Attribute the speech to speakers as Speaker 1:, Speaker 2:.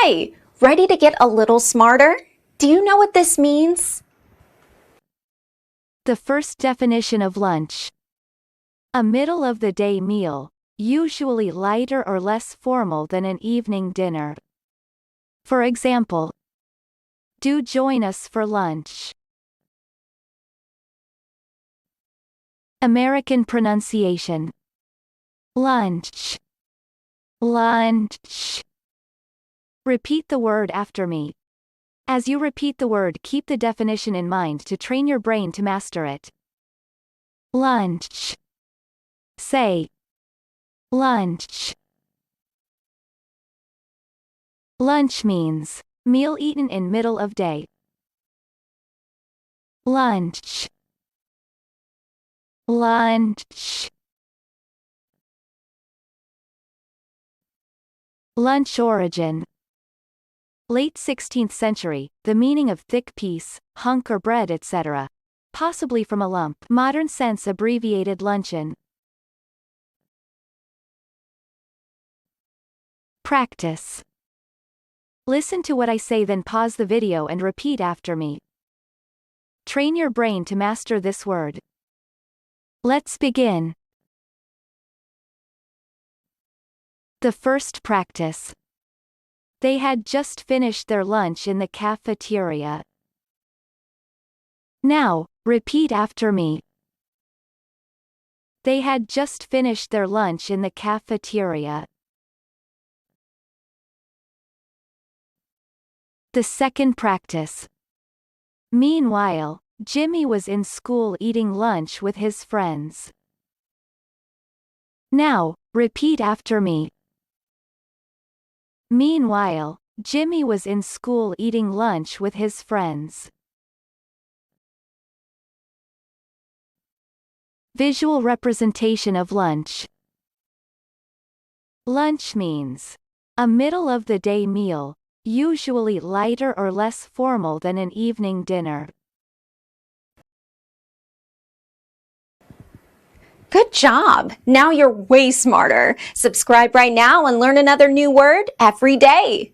Speaker 1: Hi, ready to get a little smarter? Do you know what this means?
Speaker 2: The first definition of lunch. A middle-of-the-day meal, usually lighter or less formal than an evening dinner. For example, do join us for lunch. American pronunciation. Lunch. Lunch. Repeat the word after me. As you repeat the word, keep the definition in mind to train your brain to master it. Lunch. Say. Lunch. Lunch means meal eaten in middle of day. Lunch. Lunch. Lunch origin. Late 16th century, the meaning of thick piece, hunk or bread etc. Possibly from a lump. Modern sense abbreviated luncheon. Practice. Listen to what I say, then pause the video and repeat after me. Train your brain to master this word. Let's begin. The first practice. They had just finished their lunch in the cafeteria. Now, repeat after me. They had just finished their lunch in the cafeteria. The second practice. Meanwhile, Jimmy was in school eating lunch with his friends. Now, repeat after me. Meanwhile, Jimmy was in school eating lunch with his friends. Visual representation of lunch. Lunch means a middle-of-the-day meal, usually lighter or less formal than an evening dinner.
Speaker 1: Good job! Now you're way smarter. Subscribe right now and learn another new word every day.